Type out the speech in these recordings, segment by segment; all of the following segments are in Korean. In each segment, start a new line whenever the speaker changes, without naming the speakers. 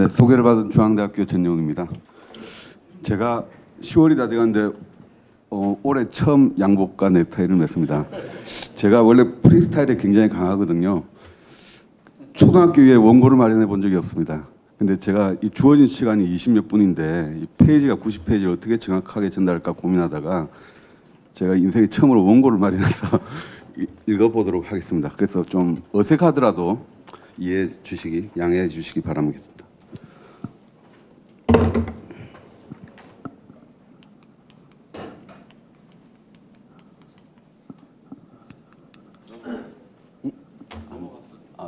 네, 소개를 받은 중앙대학교 전용입니다. 제가 10월이 다 돼가는데 올해 처음 양복과 넥타이를 맸습니다. 제가 원래 프리스타일에 굉장히 강하거든요. 초등학교에 원고를 마련해 본 적이 없습니다. 근데 제가 이 주어진 시간이 20몇 분인데 이 페이지가 90페이지를 어떻게 정확하게 전달할까 고민하다가 제가 인생에 처음으로 원고를 마련해서 읽어보도록 하겠습니다. 그래서 좀 어색하더라도 양해해 주시기 바라겠습니다.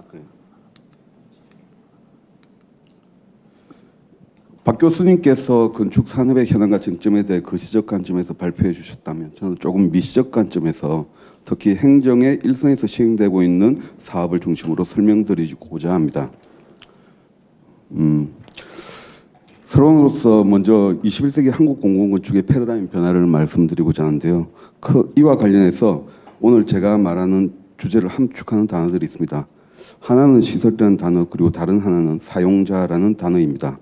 그래요. 박 교수님께서 건축 산업의 현황과 쟁점에 대해 그 시적 관점에서 발표해 주셨다면 저는 조금 미시적 관점에서 특히 행정의 일선에서 시행되고 있는 사업을 중심으로 설명드리고자 합니다. 서론으로서 먼저 21세기 한국 공공건축의 패러다임 변화를 말씀드리고자 하는데요. 이와 관련해서 오늘 제가 말하는 주제를 함축하는 단어들이 있습니다. 하나는 시설이라는 단어, 그리고 다른 하나는 사용자라는 단어입니다.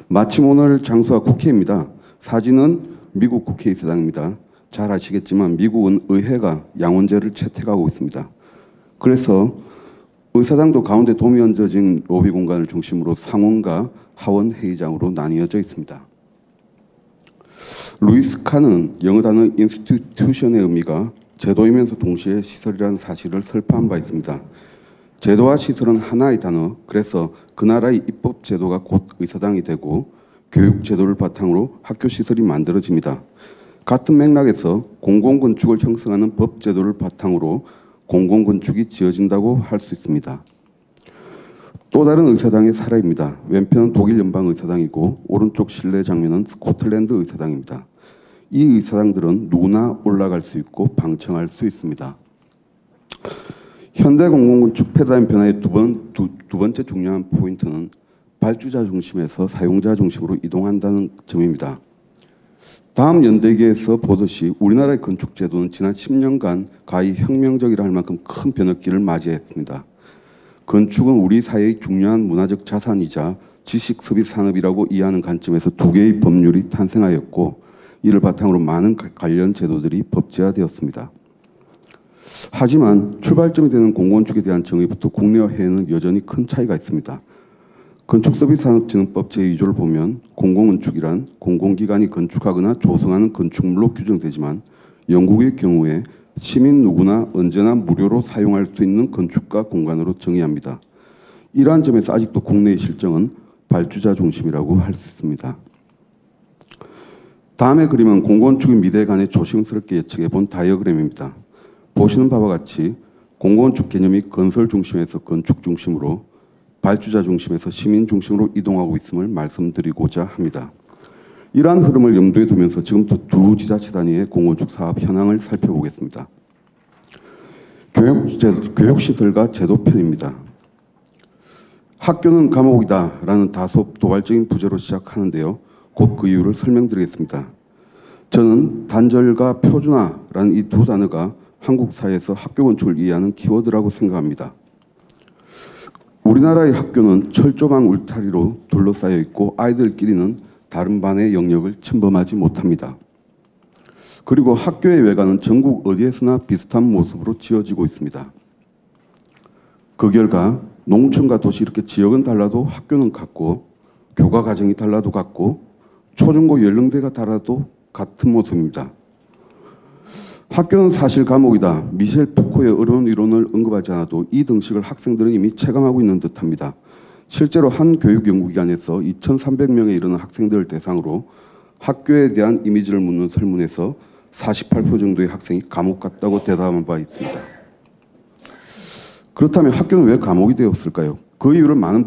마침 오늘 장소가 국회입니다. 사진은 미국 국회의사당입니다. 잘 아시겠지만 미국은 의회가 양원제를 채택하고 있습니다. 그래서 의사당도 가운데 도미 얹어진 로비 공간을 중심으로 상원과 하원 회의장으로 나뉘어져 있습니다. 루이스 칸은 영어 단어 institution의 의미가 제도이면서 동시에 시설이라는 사실을 설파한 바 있습니다. 제도와 시설은 하나의 단어, 그래서 그 나라의 입법 제도가 곧 의사당이 되고 교육 제도를 바탕으로 학교 시설이 만들어집니다. 같은 맥락에서 공공건축을 형성하는 법 제도를 바탕으로 공공건축이 지어진다고 할 수 있습니다. 또 다른 의사당의 사례입니다. 왼편은 독일 연방 의사당이고 오른쪽 실내 장면은 스코틀랜드 의사당입니다. 이 의사당들은 누구나 올라갈 수 있고 방청할 수 있습니다. 현대 공공건축 패러다임 변화의 두 번째 중요한 포인트는 발주자 중심에서 사용자 중심으로 이동한다는 점입니다. 다음 연대기에서 보듯이 우리나라의 건축 제도는 지난 10년간 가히 혁명적이라 할 만큼 큰 변혁기를 맞이했습니다. 건축은 우리 사회의 중요한 문화적 자산이자 지식 서비스 산업이라고 이해하는 관점에서 두 개의 법률이 탄생하였고 이를 바탕으로 많은 관련 제도들이 법제화되었습니다. 하지만 출발점이 되는 공공건축에 대한 정의부터 국내와 해외는 여전히 큰 차이가 있습니다. 건축서비스산업진흥법 제2조를 보면 공공건축이란 공공기관이 건축하거나 조성하는 건축물로 규정되지만 영국의 경우에 시민 누구나 언제나 무료로 사용할 수 있는 건축가 공간으로 정의합니다. 이러한 점에서 아직도 국내의 실정은 발주자 중심이라고 할 수 있습니다. 다음의 그림은 공공건축의 미래에 관해 조심스럽게 예측해 본 다이어그램입니다. 보시는 바와 같이 공공건축 개념이 건설 중심에서 건축 중심으로 발주자 중심에서 시민 중심으로 이동하고 있음을 말씀드리고자 합니다. 이러한 흐름을 염두에 두면서 지금부터 두 지자체 단위의 공공건축 사업 현황을 살펴보겠습니다. 교육시설과 제도편입니다. 학교는 감옥이다 라는 다소 도발적인 부제로 시작하는데요. 곧 그 이유를 설명드리겠습니다. 저는 단절과 표준화라는 이 두 단어가 한국 사회에서 학교 건축을 이해하는 키워드라고 생각합니다. 우리나라의 학교는 철조망 울타리로 둘러싸여 있고 아이들끼리는 다른 반의 영역을 침범하지 못합니다. 그리고 학교의 외관은 전국 어디에서나 비슷한 모습으로 지어지고 있습니다. 그 결과 농촌과 도시 이렇게 지역은 달라도 학교는 같고 교과 과정이 달라도 같고 초중고 연령대가 달라도 같은 모습입니다. 학교는 사실 감옥이다. 미셸 푸코의 어려운 이론을 언급하지 않아도 이 등식을 학생들은 이미 체감하고 있는 듯합니다. 실제로 한 교육연구기관에서 2,300명에 이르는 학생들을 대상으로 학교에 대한 이미지를 묻는 설문에서 48% 정도의 학생이 감옥 같다고 대답한 바 있습니다. 그렇다면 학교는 왜 감옥이 되었을까요? 그 이유를 많은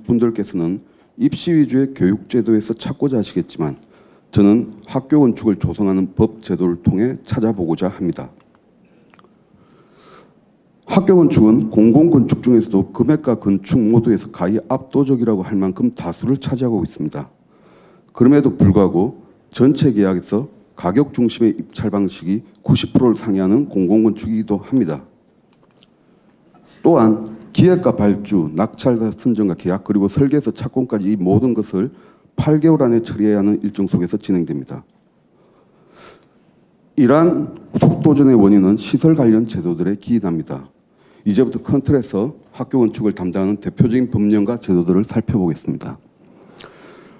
분들께서는 입시 위주의 교육제도에서 찾고자 하시겠지만 저는 학교 건축을 조성하는 법 제도를 통해 찾아보고자 합니다. 학교 건축은 공공건축 중에서도 금액과 건축 모두에서 가히 압도적이라고 할 만큼 다수를 차지하고 있습니다. 그럼에도 불구하고 전체 계약에서 가격 중심의 입찰 방식이 90%를 상회하는 공공건축이기도 합니다. 또한 기획과 발주, 낙찰과 선정과 계약, 그리고 설계에서 착공까지 이 모든 것을 8개월 안에 처리해야 하는 일정 속에서 진행됩니다. 이러한 속도전의 원인은 시설 관련 제도들에 기인합니다. 이제부터 큰 틀에서 학교 건축을 담당하는 대표적인 법령과 제도들을 살펴보겠습니다.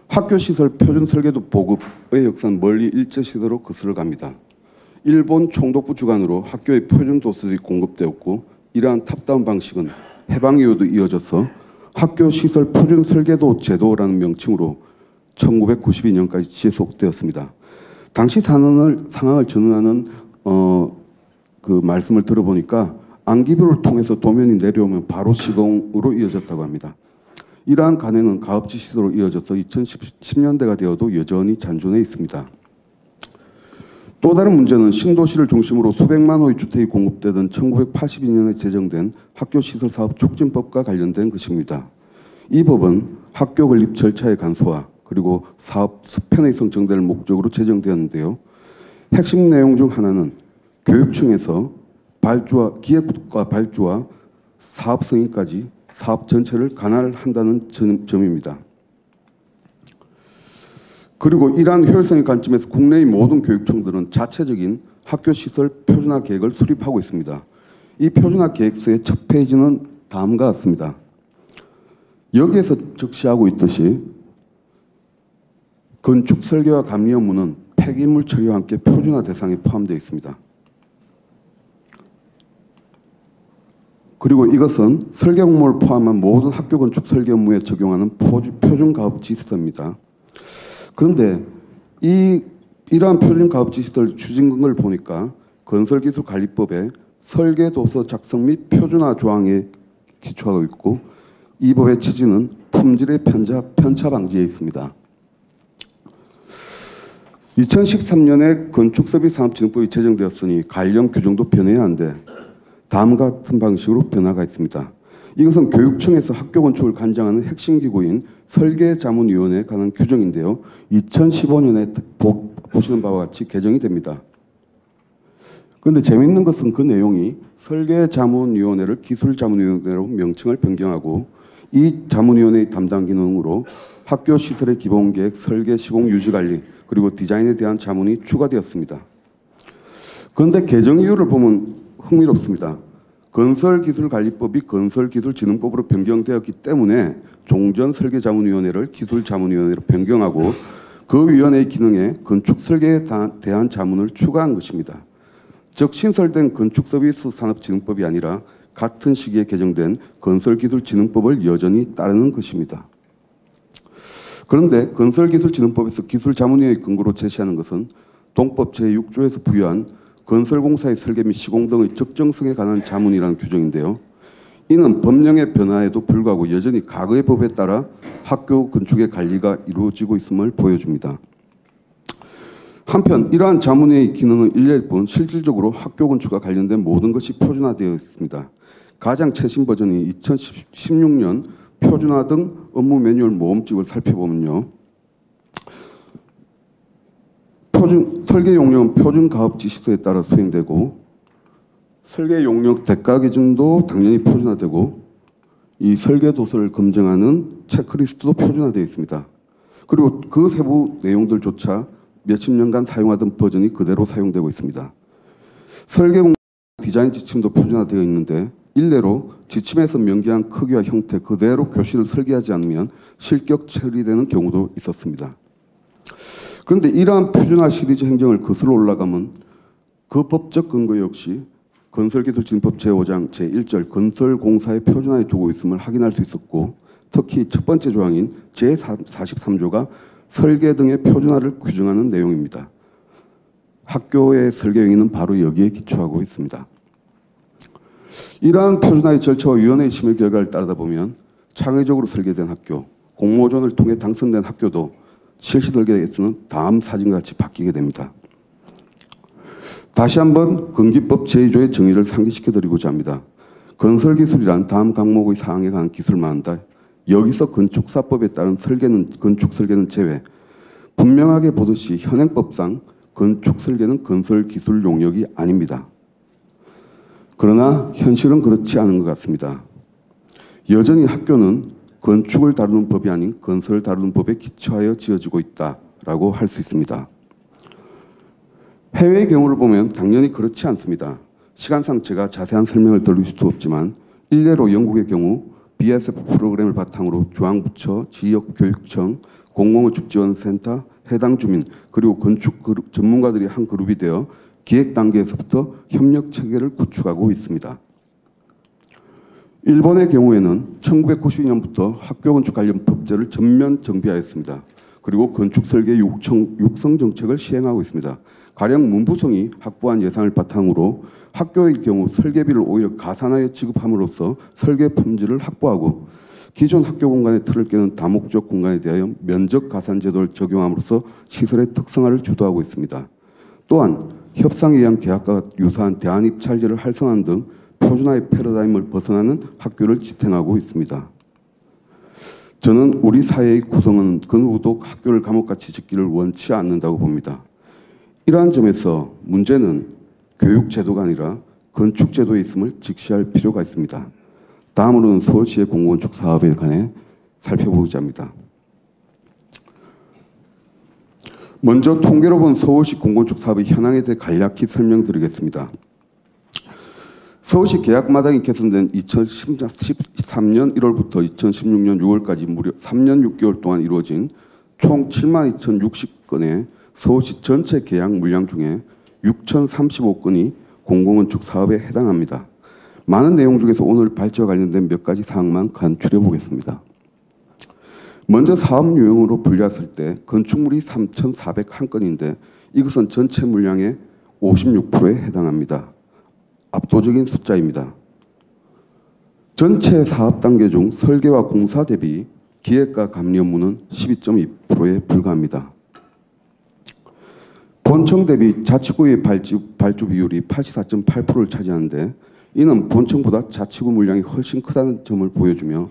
학교 시설 표준 설계도 보급의 역사는 멀리 일제시대로 거슬러 갑니다. 일본 총독부 주관으로 학교의 표준 도서들이 공급되었고, 이러한 탑다운 방식은 해방 이후에도 이어져서 학교 시설 표준 설계도 제도라는 명칭으로 1992년까지 지속되었습니다. 당시 상황을 전언하는 그 말씀을 들어보니까 안기부를 통해서 도면이 내려오면 바로 시공으로 이어졌다고 합니다. 이러한 관행은 가업지 시설로 이어져서 2010년대가 되어도 여전히 잔존해 있습니다. 또 다른 문제는 신도시를 중심으로 수백만 호의 주택이 공급되던 1982년에 제정된 학교시설사업 촉진법과 관련된 것입니다. 이 법은 학교 건립 절차의 간소화 그리고 사업 수편의성 정대를 목적으로 제정되었는데요. 핵심 내용 중 하나는 교육청에서 기획과 발주와 사업 승인까지 사업 전체를 관할한다는 점입니다. 그리고 이러한 효율성의 관점에서 국내의 모든 교육청들은 자체적인 학교시설 표준화 계획을 수립하고 있습니다. 이 표준화 계획서의 첫 페이지는 다음과 같습니다. 여기에서 적시하고 있듯이 건축 설계와 감리 업무는 폐기물 처리와 함께 표준화 대상에 포함되어 있습니다. 그리고 이것은 설계 공모를 포함한 모든 학교 건축 설계 업무에 적용하는 표준 가업 지시서입니다. 그런데 이러한 표준 가업 지시서를 추진 걸 보니까 건설기술관리법의 설계도서 작성 및 표준화 조항에 기초하고 있고, 이 법의 취지는 품질의 편차 방지에 있습니다. 2013년에 건축서비스산업진흥법이 제정되었으니 관련 규정도 변해야 하는데 다음과 같은 방식으로 변화가 있습니다. 이것은 교육청에서 학교 건축을 관장하는 핵심 기구인 설계자문위원회에 관한 규정인데요. 2015년에 보시는 바와 같이 개정이 됩니다. 그런데 재미있는 것은 그 내용이 설계자문위원회를 기술자문위원회로 명칭을 변경하고, 이 자문위원회의 담당 기능으로 학교 시설의 기본계획, 설계, 시공, 유지관리 그리고 디자인에 대한 자문이 추가되었습니다. 그런데 개정 이유를 보면 흥미롭습니다. 건설기술관리법이 건설기술진흥법으로 변경되었기 때문에 종전설계자문위원회를 기술자문위원회로 변경하고 그 위원회의 기능에 건축설계에 대한 자문을 추가한 것입니다. 즉 신설된 건축서비스산업진흥법이 아니라 같은 시기에 개정된 건설기술진흥법을 여전히 따르는 것입니다. 그런데 건설기술진흥법에서 기술자문위원회의 근거로 제시하는 것은 동법 제6조에서 부여한 건설공사의 설계 및 시공 등의 적정성에 관한 자문이라는 규정인데요. 이는 법령의 변화에도 불구하고 여전히 과거의 법에 따라 학교 건축의 관리가 이루어지고 있음을 보여줍니다. 한편 이러한 자문의 기능은 일례일 뿐 실질적으로 학교 건축과 관련된 모든 것이 표준화되어 있습니다. 가장 최신 버전인 2016년 표준화 등 업무 매뉴얼 모음집을 살펴보면요. 설계 용역은 표준 가업 지시서에 따라 수행되고, 설계 용역 대가 기준도 당연히 표준화되고, 이 설계 도서를 검증하는 체크리스트도 표준화되어 있습니다. 그리고 그 세부 내용들조차 몇십 년간 사용하던 버전이 그대로 사용되고 있습니다. 설계 공사 디자인 지침도 표준화되어 있는데, 일례로 지침에서 명기한 크기와 형태 그대로 교실을 설계하지 않으면 실격 처리되는 경우도 있었습니다. 그런데 이러한 표준화 시리즈 행정을 거슬러 올라가면 그 법적 근거 역시 건설기술진흥법 제5장 제1절 건설공사의 표준화에 두고 있음을 확인할 수 있었고, 특히 첫 번째 조항인 제43조가 설계 등의 표준화를 규정하는 내용입니다. 학교의 설계 행위는 바로 여기에 기초하고 있습니다. 이러한 표준화의 절차와 위원회의 심의 결과를 따르다 보면 창의적으로 설계된 학교, 공모전을 통해 당선된 학교도 실시 설계에서는 다음 사진과 같이 바뀌게 됩니다. 다시 한번 건기법 제2조의 정의를 상기시켜드리고자 합니다. 건설기술이란 다음 각목의 사항에 관한 기술만 한다. 여기서 건축사법에 따른 건축설계는 제외. 분명하게 보듯이 현행법상 건축설계는 건설기술 용역이 아닙니다. 그러나 현실은 그렇지 않은 것 같습니다. 여전히 학교는 건축을 다루는 법이 아닌 건설을 다루는 법에 기초하여 지어지고 있다라고 할 수 있습니다. 해외의 경우를 보면 당연히 그렇지 않습니다. 시간상 제가 자세한 설명을 드릴 수도 없지만 일례로 영국의 경우 BSF 프로그램을 바탕으로 중앙부처, 지역교육청, 공공건축지원센터, 해당 주민 그리고 건축 전문가들이 한 그룹이 되어 기획 단계에서부터 협력 체계를 구축하고 있습니다. 일본의 경우에는 1992년부터 학교 건축 관련 법제를 전면 정비하였습니다. 그리고 건축 설계 육성 정책을 시행하고 있습니다. 가령 문부성이 확보한 예산을 바탕으로 학교의 경우 설계비를 오히려 가산하여 지급함으로써 설계 품질을 확보하고 기존 학교 공간의 틀을 깨는 다목적 공간에 대하여 면적 가산 제도를 적용함으로써 시설의 특성화를 주도하고 있습니다. 또한 협상에 의한 계약과 유사한 대안입찰제를 활성화하는 등 표준화의 패러다임을 벗어나는 학교를 지탱하고 있습니다. 저는 우리 사회의 구성은 그 누구도 학교를 감옥같이 짓기를 원치 않는다고 봅니다. 이러한 점에서 문제는 교육제도가 아니라 건축제도에 있음을 직시할 필요가 있습니다. 다음으로는 서울시의 공공건축 사업에 관해 살펴보고자 합니다. 먼저 통계로 본 서울시 공공건축 사업의 현황에 대해 간략히 설명드리겠습니다. 서울시 계약마당이 개선된 2013년 1월부터 2016년 6월까지 무려 3년 6개월 동안 이루어진 총 72,060건의 서울시 전체 계약 물량 중에 6,035건이 공공건축 사업에 해당합니다. 많은 내용 중에서 오늘 발제와 관련된 몇 가지 사항만 간추려 보겠습니다. 먼저 사업 유형으로 분류했을 때 건축물이 3,401건인데 이것은 전체 물량의 56%에 해당합니다. 압도적인 숫자입니다. 전체 사업 단계 중 설계와 공사 대비 기획과 감리 업무는 12.2%에 불과합니다. 본청 대비 자치구의 발주 비율이 84.8%를 차지하는데 이는 본청보다 자치구 물량이 훨씬 크다는 점을 보여주며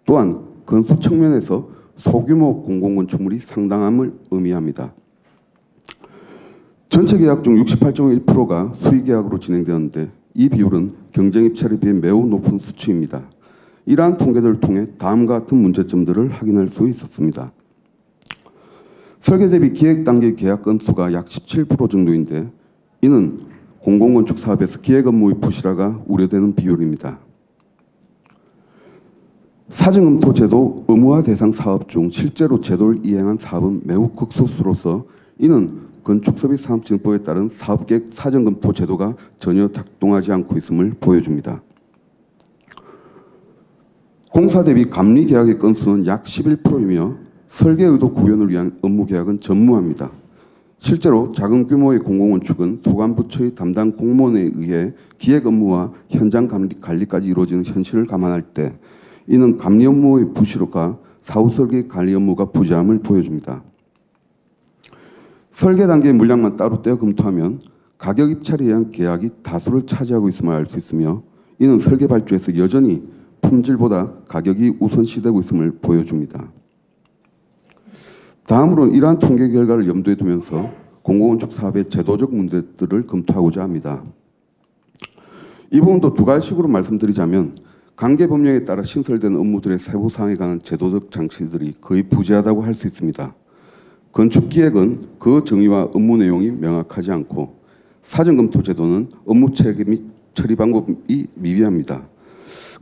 또한 건수 측면에서 소규모 공공건축물이 상당함을 의미합니다. 전체 계약 중 68.1%가 수의계약으로 진행되었는데 이 비율은 경쟁 입찰에 비해 매우 높은 수치입니다. 이러한 통계들을 통해 다음과 같은 문제점들을 확인할 수 있었습니다. 설계 대비 기획 단계 계약 건수가 약 17% 정도인데 이는 공공건축 사업에서 기획 업무의 부실화가 우려되는 비율입니다. 사전검토 제도 의무화 대상 사업 중 실제로 제도를 이행한 사업은 매우 극소수로서 이는 건축서비스산업진흥법에 따른 사업계획 사전검토 제도가 전혀 작동하지 않고 있음을 보여줍니다. 공사 대비 감리 계약의 건수는 약 11%이며 설계 의도 구현을 위한 업무 계약은 전무합니다. 실제로 작은 규모의 공공건축은 소관부처의 담당 공무원에 의해 기획 업무와 현장 관리까지 이루어지는 현실을 감안할 때 이는 감리 업무의 부실화가 사후 설계 관리 업무가 부재함을 보여줍니다. 설계 단계의 물량만 따로 떼어 검토하면 가격 입찰에 의한 계약이 다수를 차지하고 있음을 알 수 있으며 이는 설계 발주에서 여전히 품질보다 가격이 우선시되고 있음을 보여줍니다. 다음으로는 이러한 통계 결과를 염두에 두면서 공공건축 사업의 제도적 문제들을 검토하고자 합니다. 이 부분도 두 가지식으로 말씀드리자면 관계 법령에 따라 신설된 업무들의 세부 사항에 관한 제도적 장치들이 거의 부재하다고 할 수 있습니다. 건축기획은 그 정의와 업무 내용이 명확하지 않고 사전검토 제도는 업무 체계 및 처리 방법이 미비합니다.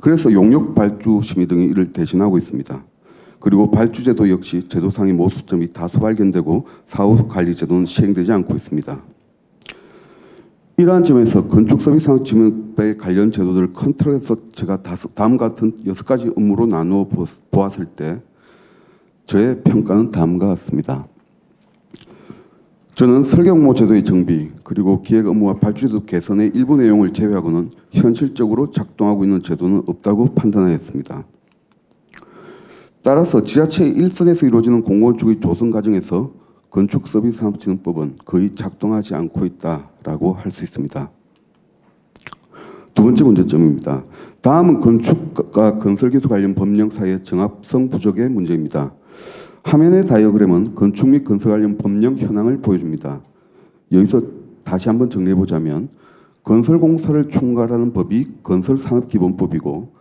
그래서 용역 발주 심의 등이 이를 대신하고 있습니다. 그리고 발주제도 역시 제도상의 모순점이 다수 발견되고 사후 관리 제도는 시행되지 않고 있습니다. 이러한 점에서 건축서비스산업진흥법의 관련 제도들을 컨트롤해서 제가 다음과 같은 6가지 업무로 나누어 보았을 때 저의 평가는 다음과 같습니다. 저는 설계 업무 제도의 정비 그리고 기획 업무와 발주제도 개선의 일부 내용을 제외하고는 현실적으로 작동하고 있는 제도는 없다고 판단하였습니다. 따라서 지자체의 일선에서 이루어지는 공공건축의 조성 과정에서 건축서비스산업진흥법은 거의 작동하지 않고 있다라고 할 수 있습니다. 두 번째 문제점입니다. 다음은 건축과 건설기술 관련 법령 사이의 정합성 부족의 문제입니다. 화면의 다이어그램은 건축 및 건설 관련 법령 현황을 보여줍니다. 여기서 다시 한번 정리해보자면 건설공사를 총괄하는 법이 건설산업기본법이고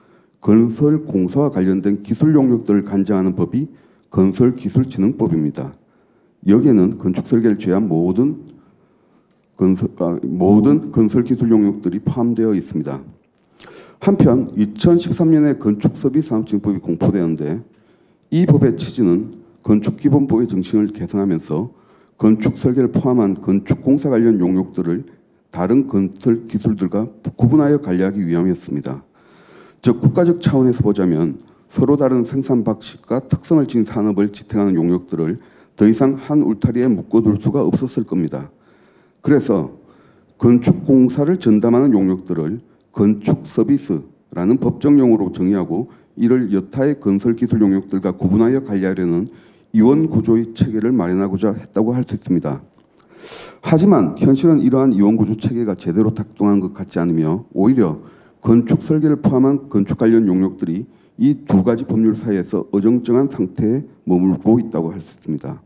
건설공사와 관련된 기술 용역들을 관장하는 법이 건설기술진흥법입니다. 여기에는 건축 설계를 제외한 모든 건설기술 용역들이 포함되어 있습니다. 한편 2013년에 건축서비스산업진흥법이 공포되었는데 이 법의 취지는 건축기본법의 정신을 개성하면서 건축 설계를 포함한 건축공사 관련 용역들을 다른 건설 기술들과 구분하여 관리하기 위함이었습니다. 즉 국가적 차원에서 보자면 서로 다른 생산 방식과 특성을 지닌 산업을 지탱하는 용역들을 더 이상 한 울타리에 묶어둘 수가 없었을 겁니다. 그래서 건축공사를 전담하는 용역들을 건축서비스라는 법정용어로 정의하고 이를 여타의 건설기술 용역들과 구분하여 관리하려는 이원구조의 체계를 마련하고자 했다고 할 수 있습니다. 하지만 현실은 이러한 이원구조 체계가 제대로 작동한 것 같지 않으며 오히려 건축 설계를 포함한 건축 관련 용역들이 이 두 가지 법률 사이에서 어정쩡한 상태에 머물고 있다고 할 수 있습니다.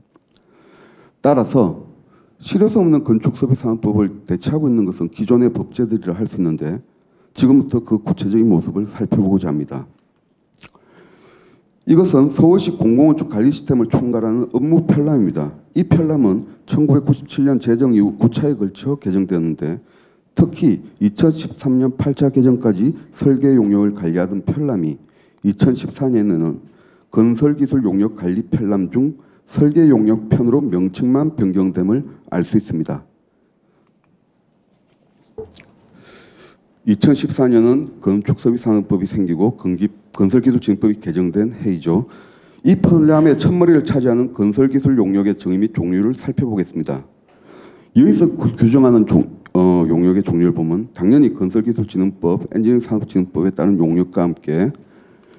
따라서 실효성 없는 건축서비스산업법을 대체하고 있는 것은 기존의 법제들이라 할 수 있는데 지금부터 그 구체적인 모습을 살펴보고자 합니다. 이것은 서울시 공공건축 관리 시스템을 총괄하는 업무 편람입니다. 이 편람은 1997년 제정 이후 9차에 걸쳐 개정되었는데 특히 2013년 8차 개정까지 설계 용역을 관리하던 편람이 2014년에는 건설기술 용역 관리 편람 중 설계 용역 편으로 명칭만 변경됨을 알 수 있습니다. 2014년은 건축서비스산업법이 생기고 건설기술진흥법이 개정된 해이죠. 이 편람의 첫머리를 차지하는 건설기술 용역의 정의 및 종류를 살펴보겠습니다. 여기서 규정하는 용역의 종류를 보면 당연히 건설기술진흥법, 엔지니어링산업진흥법에 따른 용역과 함께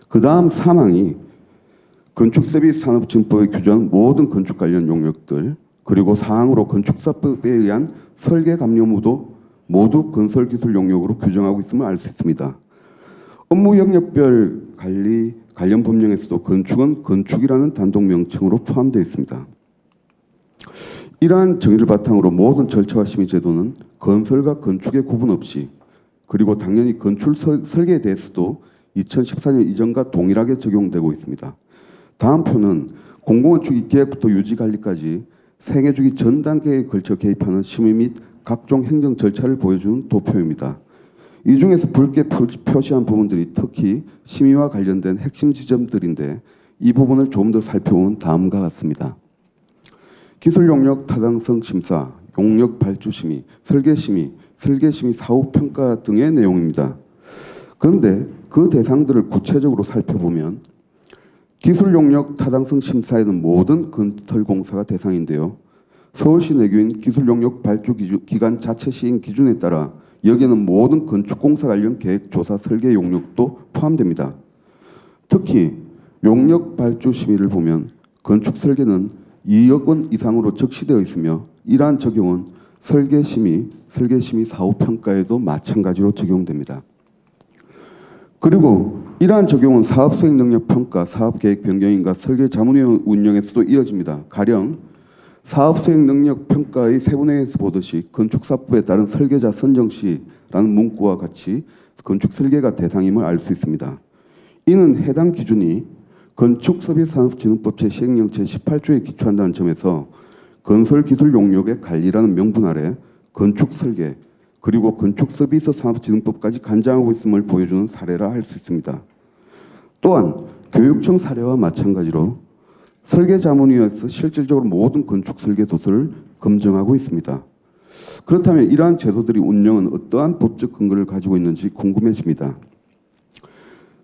그 다음 사망이 건축서비스산업진흥법에 규정한 모든 건축 관련 용역들 그리고 사항으로 건축사법에 의한 설계감료무도 모두 건설기술 용역으로 규정하고 있음을 알 수 있습니다. 업무 영역별 관련 법령에서도 건축은 건축이라는 단독 명칭으로 포함되어 있습니다. 이러한 정의를 바탕으로 모든 절차와 심의 제도는 건설과 건축의 구분 없이 그리고 당연히 건축 설계에 대해서도 2014년 이전과 동일하게 적용되고 있습니다. 다음 표는 공공건축 기획부터 유지관리까지 생애주기 전 단계에 걸쳐 개입하는 심의 및 각종 행정 절차를 보여주는 도표입니다. 이 중에서 붉게 표시한 부분들이 특히 심의와 관련된 핵심 지점들인데 이 부분을 좀 더 살펴보면 다음과 같습니다. 기술 용역 타당성 심사, 용역 발주 심의, 설계 심의, 사후 평가 등의 내용입니다. 그런데 그 대상들을 구체적으로 살펴보면 기술 용역 타당성 심사에는 모든 건설공사가 대상인데요. 서울시 내규인 기술 용역 발주 기간 자체 시행 기준에 따라 여기에는 모든 건축공사 관련 계획, 조사, 설계 용역도 포함됩니다. 특히 용역 발주 심의를 보면 건축 설계는 2억 원 이상으로 적시되어 있으며 이러한 적용은 설계 심의 사후 평가에도 마찬가지로 적용됩니다. 그리고 이러한 적용은 사업 수행 능력 평가, 사업 계획 변경인가 설계 자문위원 운영에서도 이어집니다. 가령 사업 수행 능력 평가의 세분화에서 보듯이 건축사법에 따른 설계자 선정 시라는 문구와 같이 건축 설계가 대상임을 알 수 있습니다. 이는 해당 기준이 건축서비스산업진흥법 제10령 제18조에 기초한다는 점에서 건설기술 용역의 관리라는 명분 아래 건축설계 그리고 건축서비스산업진흥법까지 관장하고 있음을 보여주는 사례라 할 수 있습니다. 또한 교육청 사례와 마찬가지로 설계자문위원회에서 실질적으로 모든 건축설계 도서를 검증하고 있습니다. 그렇다면 이러한 제도들이 운영은 어떠한 법적 근거를 가지고 있는지 궁금해집니다.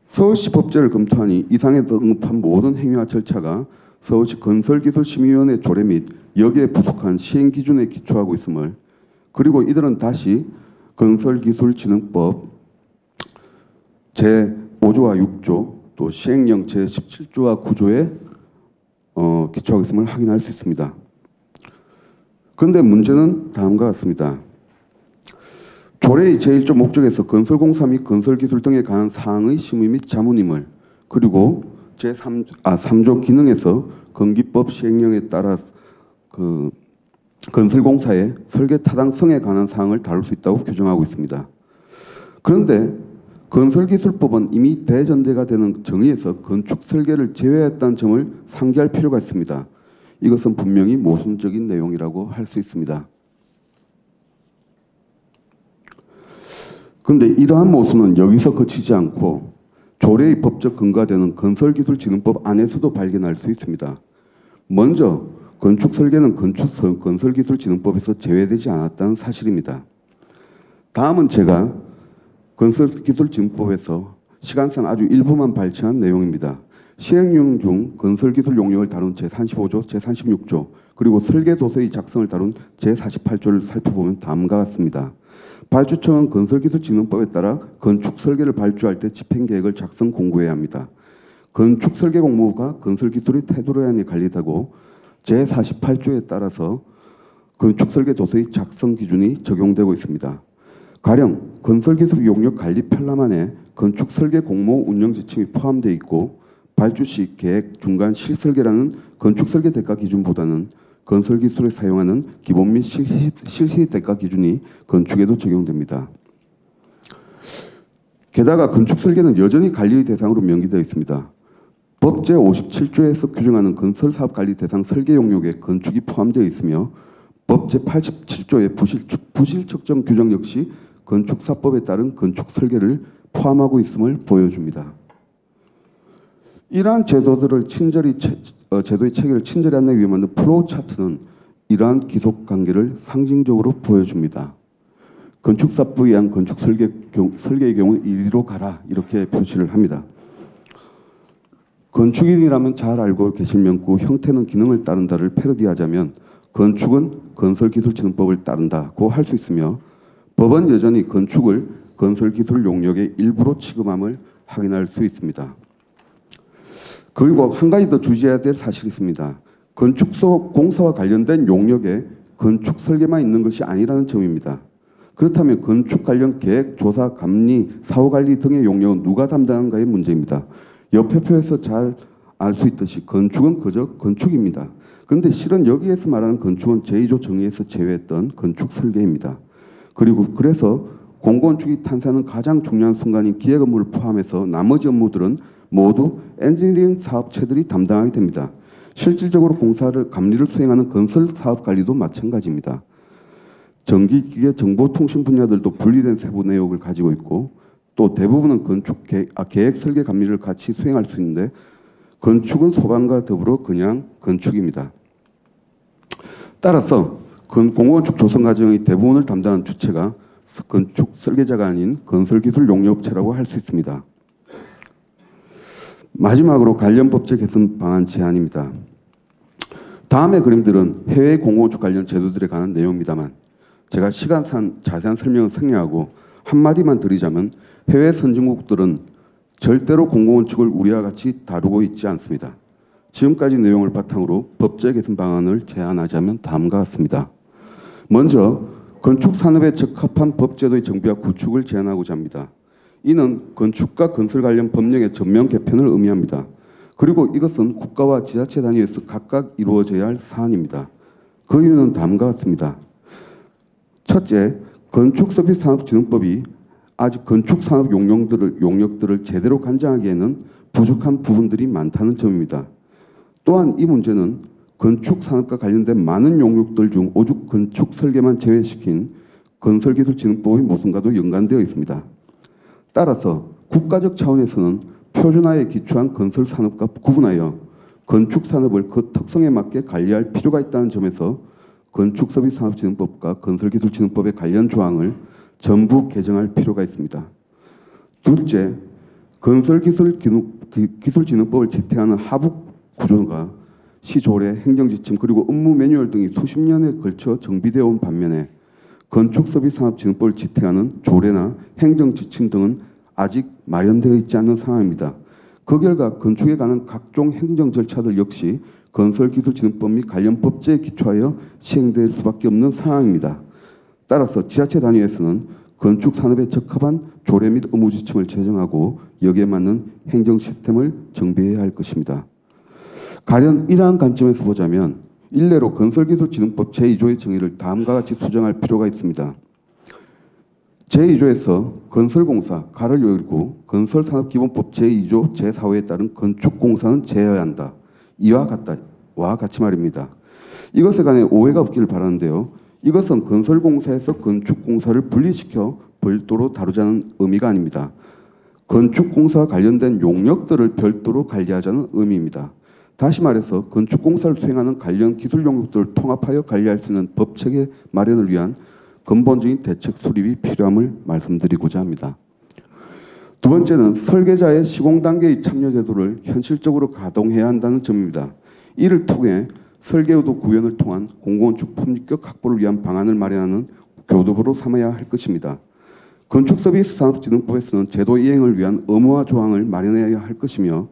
서울시 법제를 검토하니 이상에 언급한 모든 행위와 절차가 서울시 건설기술심의위원회 조례 및 여기에 부속한 시행기준에 기초하고 있음을 그리고 이들은 다시 건설기술진흥법 제5조와 6조 또 시행령 제17조와 9조에 기초하고 있음을 확인할 수 있습니다. 그런데 문제는 다음과 같습니다. 조례의 제1조 목적에서 건설공사 및 건설기술 등에 관한 사항의 심의 및 자문임을 그리고 제3조 기능에서 건기법 시행령에 따라 건설공사의 설계 타당성에 관한 사항을 다룰 수 있다고 규정하고 있습니다. 그런데 건설기술법은 이미 대전제가 되는 정의에서 건축 설계를 제외했다는 점을 상기할 필요가 있습니다. 이것은 분명히 모순적인 내용이라고 할 수 있습니다. 그런데 이러한 모순은 여기서 그치지 않고 조례의 법적 근거가 되는 건설기술진흥법 안에서도 발견할 수 있습니다. 먼저 건축설계는 건설기술진흥법에서 제외되지 않았다는 사실입니다. 다음은 제가 건설기술진흥법에서 시간상 아주 일부만 발췌한 내용입니다. 시행령 중 건설기술 용역을 다룬 제35조, 제36조, 그리고 설계도서의 작성을 다룬 제48조를 살펴보면 다음과 같습니다. 발주청은 건설기술진흥법에 따라 건축설계를 발주할 때 집행계획을 작성 공고해야 합니다. 건축설계 공모가 건설기술의 태도로 관리되고 제48조에 따라서 건축설계도서의 작성 기준이 적용되고 있습니다. 가령 건설기술 용역 관리 편람안에 건축설계 공모 운영 지침이 포함되어 있고 발주 시 계획 중간 실설계라는 건축설계 대가 기준보다는 건설기술에 사용하는 기본 및 실시 대가 기준이 건축에도 적용됩니다. 게다가 건축설계는 여전히 관리의 대상으로 명기되어 있습니다. 법 제57조에서 규정하는 건설사업관리 대상 설계 용역에 건축이 포함되어 있으며 법 제87조의 부실 측정 규정 역시 건축사법에 따른 건축설계를 포함하고 있음을 보여줍니다. 이러한 제도의 체계를 친절히 안내하기 위해 만든 플로우 차트는 이러한 기속 관계를 상징적으로 보여줍니다. 건축사법에 의한 설계의 경우 이리로 가라 이렇게 표시를 합니다. 건축인이라면 잘 알고 계실 명구 형태는 기능을 따른다를 패러디하자면 건축은 건설기술진흥법을 따른다고 할 수 있으며 법은 여전히 건축을 건설기술 용역의 일부로 취급함을 확인할 수 있습니다. 그리고 한 가지 더 주의해야 될 사실이 있습니다. 건축소 공사와 관련된 용역에 건축 설계만 있는 것이 아니라는 점입니다. 그렇다면 건축 관련 계획, 조사, 감리, 사후관리 등의 용역은 누가 담당한가의 문제입니다. 옆에 표에서 잘 알 수 있듯이 건축은 그저 건축입니다. 그런데 실은 여기에서 말하는 건축은 제2조 정의에서 제외했던 건축 설계입니다. 그래서 공건축이 탄생하는 가장 중요한 순간인 기획 업무를 포함해서 나머지 업무들은 모두 엔지니어링 사업체들이 담당하게 됩니다. 실질적으로 공사를 감리를 수행하는 건설 사업 관리도 마찬가지입니다. 전기, 기계, 정보통신 분야들도 분리된 세부 내역을 가지고 있고 또 대부분은 계획 설계 감리를 같이 수행할 수 있는데 건축은 소방과 더불어 그냥 건축입니다. 따라서 공건축 조성 과정의 대부분을 담당하는 주체가 건축 설계자가 아닌 건설기술 용역업체라고 할 수 있습니다. 마지막으로 관련 법제 개선 방안 제안입니다. 다음의 그림들은 해외 공공건축 관련 제도들에 관한 내용입니다만 제가 시간상 자세한 설명을 생략하고 한마디만 드리자면 해외 선진국들은 절대로 공공건축을 우리와 같이 다루고 있지 않습니다. 지금까지 내용을 바탕으로 법제 개선 방안을 제안하자면 다음과 같습니다. 먼저 건축산업에 적합한 법제도의 정비와 구축을 제안하고자 합니다. 이는 건축과 건설 관련 법령의 전면 개편을 의미합니다. 그리고 이것은 국가와 지자체 단위에서 각각 이루어져야 할 사안입니다. 그 이유는 다음과 같습니다. 첫째, 건축서비스산업진흥법이 아직 건축산업 용역들을 제대로 관장하기에는 부족한 부분들이 많다는 점입니다. 또한 이 문제는 건축산업과 관련된 많은 용역들 중 오죽 건축설계만 제외시킨 건설기술진흥법의 모순과도 연관되어 있습니다. 따라서 국가적 차원에서는 표준화에 기초한 건설산업과 구분하여 건축산업을 그 특성에 맞게 관리할 필요가 있다는 점에서 건축서비스산업진흥법과 건설기술진흥법의 관련 조항을 전부 개정할 필요가 있습니다. 둘째, 건설기술진흥법을 지탱하는 하부 구조가 시조례, 행정지침 그리고 업무 매뉴얼 등이 수십 년에 걸쳐 정비되어 온 반면에 건축서비스산업진흥법을 지탱하는 조례나 행정지침 등은 아직 마련되어 있지 않은 상황입니다. 그 결과 건축에 관한 각종 행정 절차들 역시 건설기술진흥법 및 관련 법제에 기초하여 시행될 수밖에 없는 상황입니다. 따라서 지자체 단위에서는 건축산업에 적합한 조례 및 업무지침을 제정하고 여기에 맞는 행정 시스템을 정비해야 할 것입니다. 가령 이러한 관점에서 보자면 일례로 건설기술진흥법 제2조의 정의를 다음과 같이 수정할 필요가 있습니다. 제2조에서 건설공사, 가를 열고 건설산업기본법 제2조 제4호에 따른 건축공사는 제어해야 한다. 이와 같이 말입니다. 이것에 관해 오해가 없기를 바라는데요. 이것은 건설공사에서 건축공사를 분리시켜 별도로 다루자는 의미가 아닙니다. 건축공사와 관련된 용역들을 별도로 관리하자는 의미입니다. 다시 말해서 건축공사를 수행하는 관련 기술 용역들을 통합하여 관리할 수 있는 법체계 마련을 위한 근본적인 대책 수립이 필요함을 말씀드리고자 합니다. 두 번째는 설계자의 시공 단계의 참여 제도를 현실적으로 가동해야 한다는 점입니다. 이를 통해 설계의도 구현을 통한 공공건축 품격 확보를 위한 방안을 마련하는 교도보로 삼아야 할 것입니다. 건축서비스산업진흥법에서는 제도 이행을 위한 의무화 조항을 마련해야 할 것이며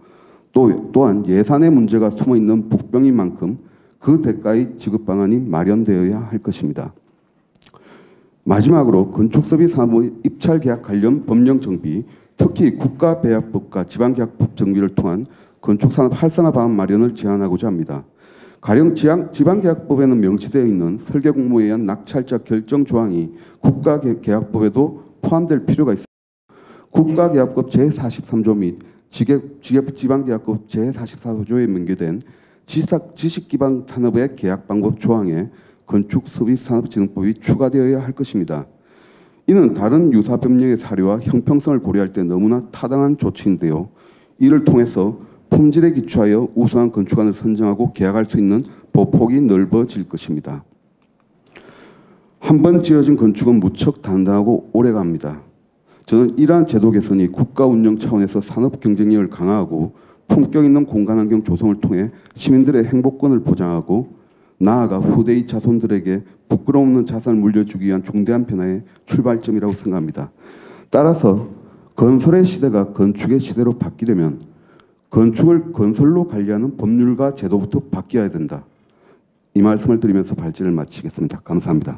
또한 예산의 문제가 숨어있는 복병인 만큼 그 대가의 지급 방안이 마련되어야 할 것입니다. 마지막으로 건축서비스 산업의 입찰계약 관련 법령 정비, 특히 국가배약법과 지방계약법 정비를 통한 건축산업 활성화 방안 마련을 제안하고자 합니다. 가령 지방계약법에는 명시되어 있는 설계공모에 의한 낙찰자 결정 조항이 국가계약법에도 포함될 필요가 있습니다. 국가계약법 제43조 및 지방계약법 제44조에 명기된 지식기반 산업의 계약방법 조항에 건축서비스산업진흥법이 추가되어야 할 것입니다. 이는 다른 유사 법령의 사료와 형평성을 고려할 때 너무나 타당한 조치인데요. 이를 통해서 품질에 기초하여 우수한 건축안을 선정하고 계약할 수 있는 보폭이 넓어질 것입니다. 한번 지어진 건축은 무척 단단하고 오래갑니다. 저는 이러한 제도 개선이 국가 운영 차원에서 산업 경쟁력을 강화하고 품격 있는 공간 환경 조성을 통해 시민들의 행복권을 보장하고 나아가 후대의 자손들에게 부끄러움 없는 자산을 물려주기 위한 중대한 변화의 출발점이라고 생각합니다. 따라서 건설의 시대가 건축의 시대로 바뀌려면 건축을 건설로 관리하는 법률과 제도부터 바뀌어야 된다. 이 말씀을 드리면서 발제를 마치겠습니다. 감사합니다.